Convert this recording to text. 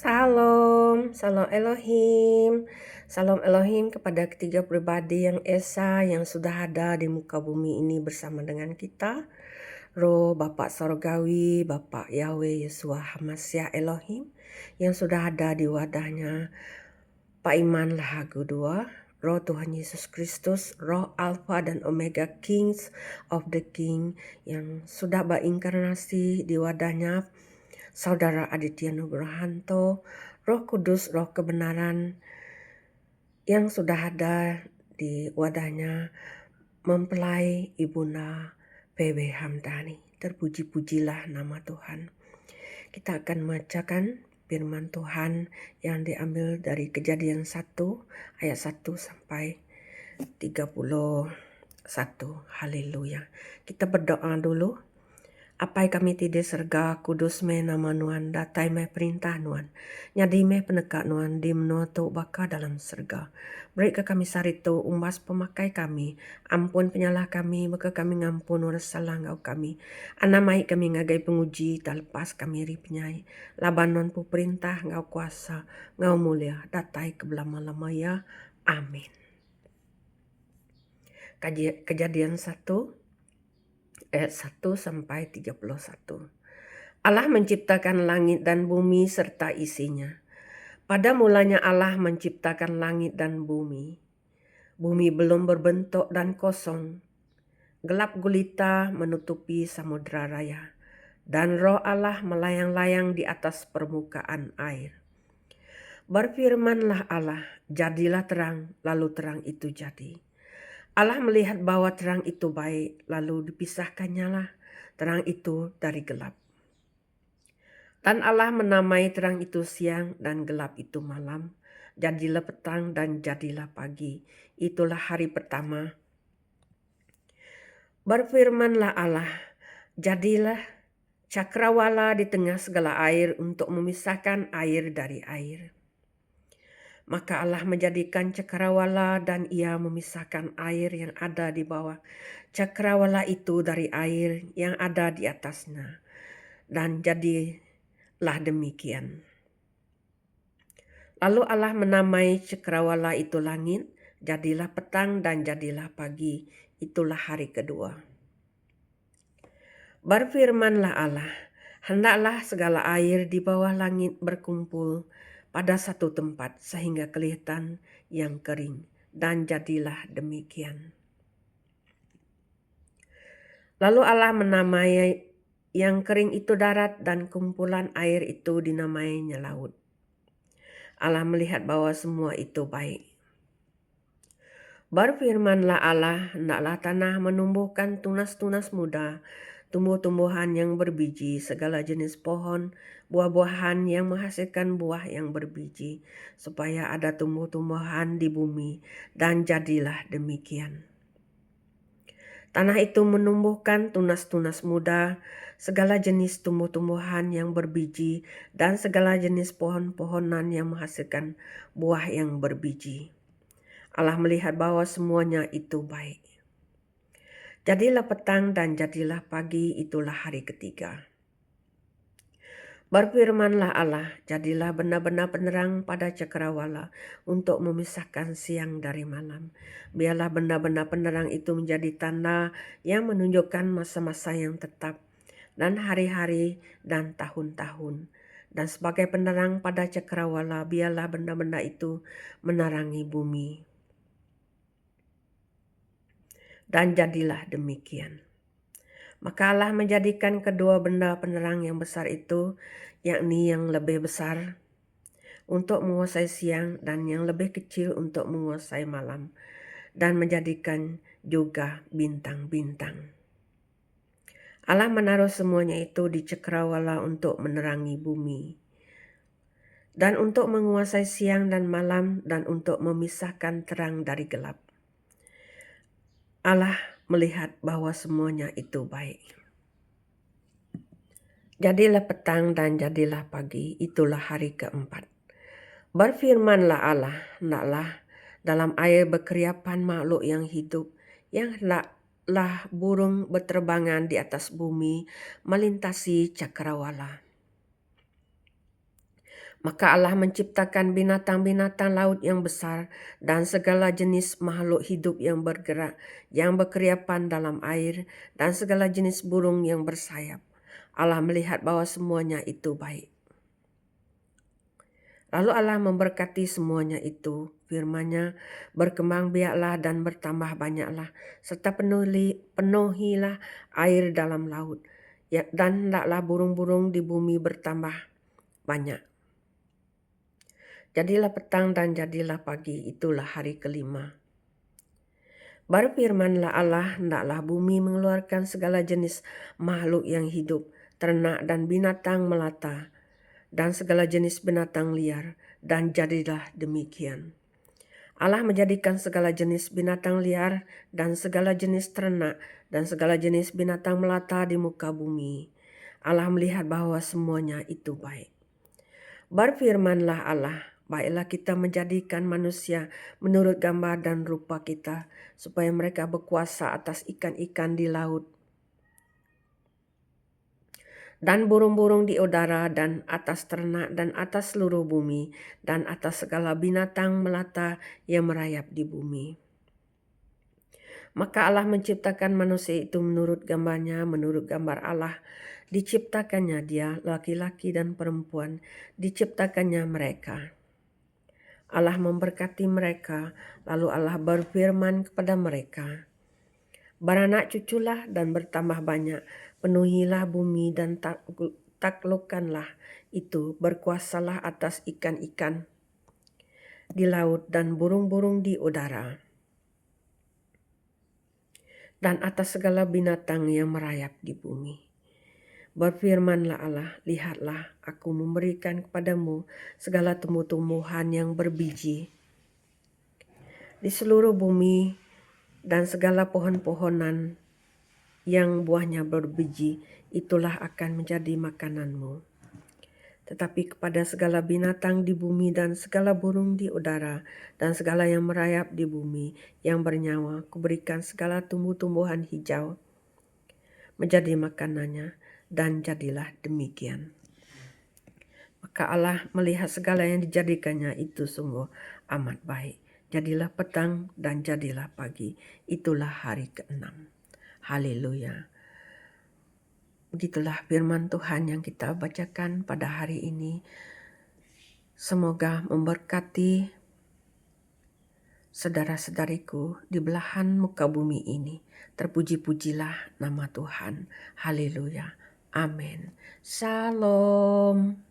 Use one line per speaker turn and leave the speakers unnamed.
Salam, salam Elohim. Salam Elohim kepada ketiga pribadi yang esa yang sudah ada di muka bumi ini bersama dengan kita. Roh Bapak Sorgawi, Bapak Yahweh Yesua Hamasyah Elohim yang sudah ada di wadahnya Pak Iman Lahagu 2. Roh Tuhan Yesus Kristus, Roh Alpha dan Omega Kings of the King yang sudah berinkarnasi di wadahnya Saudara Aditya Nugrahanto, Roh Kudus, Roh Kebenaran yang sudah ada di wadahnya mempelai Ibunda PW Hamdani. Terpuji-pujilah nama Tuhan. Kita akan membacakan firman Tuhan yang diambil dari Kejadian 1 ayat 1 sampai 31. Haleluya. Kita berdoa dulu. Apai kami tidak serga kudus me nama Nuan datai me perintah Nuan. Nyadi me peneka Nuan di menoto baka dalam serga. Beri ke kami sarito umbas pemakai kami. Ampun penyalah kami maka kami ngampun ura salah ngau kami. Anamai kami ngagai penguji talpas kami ripnyai. Labanon pu perintah ngau kuasa ngau mulia datai kebelah-lama ya. Amin. Kejadian 1 ayat 1 sampai 31. Allah menciptakan langit dan bumi serta isinya. Pada mulanya Allah menciptakan langit dan bumi. Bumi belum berbentuk dan kosong. Gelap gulita menutupi samudra raya. Dan roh Allah melayang-layang di atas permukaan air. Berfirmanlah Allah, jadilah terang, lalu terang itu jadi. Allah melihat bahwa terang itu baik, lalu dipisahkannya lah terang itu dari gelap. Dan Allah menamai terang itu siang dan gelap itu malam. Jadilah petang dan jadilah pagi. Itulah hari pertama. Berfirmanlah Allah, jadilah cakrawala di tengah segala air untuk memisahkan air dari air. Maka Allah menjadikan cakrawala dan ia memisahkan air yang ada di bawah cakrawala itu dari air yang ada di atasnya. Dan jadilah demikian. Lalu Allah menamai cakrawala itu langit, jadilah petang dan jadilah pagi. Itulah hari kedua. Berfirmanlah Allah, hendaklah segala air di bawah langit berkumpul pada satu tempat sehingga kelihatan yang kering, dan jadilah demikian. Lalu Allah menamai yang kering itu darat dan kumpulan air itu dinamainya laut. Allah melihat bahwa semua itu baik. Berfirmanlah Allah, hendaklah tanah menumbuhkan tunas-tunas muda, tumbuh-tumbuhan yang berbiji, segala jenis pohon, buah-buahan yang menghasilkan buah yang berbiji, supaya ada tumbuh-tumbuhan di bumi, dan jadilah demikian. Tanah itu menumbuhkan tunas-tunas muda, segala jenis tumbuh-tumbuhan yang berbiji, dan segala jenis pohon-pohonan yang menghasilkan buah yang berbiji. Allah melihat bahwa semuanya itu baik. Jadilah petang dan jadilah pagi, itulah hari ketiga. Berfirmanlah Allah, jadilah benda-benda penerang pada cakrawala untuk memisahkan siang dari malam. Biarlah benda-benda penerang itu menjadi tanda yang menunjukkan masa-masa yang tetap dan hari-hari dan tahun-tahun. Dan sebagai penerang pada cakrawala, biarlah benda-benda itu menerangi bumi. Dan jadilah demikian. Maka Allah menjadikan kedua benda penerang yang besar itu, yakni yang lebih besar untuk menguasai siang dan yang lebih kecil untuk menguasai malam, dan menjadikan juga bintang-bintang. Allah menaruh semuanya itu di cakrawala untuk menerangi bumi, dan untuk menguasai siang dan malam, dan untuk memisahkan terang dari gelap. Allah melihat bahwa semuanya itu baik. Jadilah petang dan jadilah pagi, itulah hari keempat. Berfirmanlah Allah, hendaklah dalam air berkeriapan makhluk yang hidup, yang hendaklah burung berterbangan di atas bumi, melintasi cakrawala. Maka Allah menciptakan binatang-binatang laut yang besar dan segala jenis makhluk hidup yang bergerak, yang berkeriapan dalam air, dan segala jenis burung yang bersayap. Allah melihat bahwa semuanya itu baik. Lalu Allah memberkati semuanya itu, firman-Nya, berkembang biaklah dan bertambah banyaklah, serta penuhilah air dalam laut, dan hendaklah burung-burung di bumi bertambah banyak. Jadilah petang dan jadilah pagi, itulah hari kelima. Berfirmanlah Allah, hendaklah bumi mengeluarkan segala jenis makhluk yang hidup, ternak dan binatang melata, dan segala jenis binatang liar, dan jadilah demikian. Allah menjadikan segala jenis binatang liar dan segala jenis ternak dan segala jenis binatang melata di muka bumi. Allah melihat bahwa semuanya itu baik. Berfirmanlah Allah, baiklah kita menjadikan manusia menurut gambar dan rupa kita, supaya mereka berkuasa atas ikan-ikan di laut, dan burung-burung di udara, dan atas ternak, dan atas seluruh bumi, dan atas segala binatang melata yang merayap di bumi. Maka Allah menciptakan manusia itu menurut gambarnya, menurut gambar Allah. Diciptakannya dia, laki-laki dan perempuan, diciptakannya mereka. Allah memberkati mereka, lalu Allah berfirman kepada mereka, beranak cuculah dan bertambah banyak, penuhilah bumi dan taklukkanlah itu, berkuasalah atas ikan-ikan di laut dan burung-burung di udara, dan atas segala binatang yang merayap di bumi. Berfirmanlah Allah, lihatlah aku memberikan kepadamu segala tumbuh-tumbuhan yang berbiji di seluruh bumi dan segala pohon-pohonan yang buahnya berbiji, itulah akan menjadi makananmu. Tetapi kepada segala binatang di bumi dan segala burung di udara dan segala yang merayap di bumi yang bernyawa, kuberikan segala tumbuh-tumbuhan hijau menjadi makanannya, dan jadilah demikian. Maka Allah melihat segala yang dijadikannya itu sungguh amat baik. Jadilah petang dan jadilah pagi. Itulah hari ke-6. Haleluya. Begitulah firman Tuhan yang kita bacakan pada hari ini. Semoga memberkati saudara-saudariku di belahan muka bumi ini. Terpuji-pujilah nama Tuhan. Haleluya. Amin. Shalom.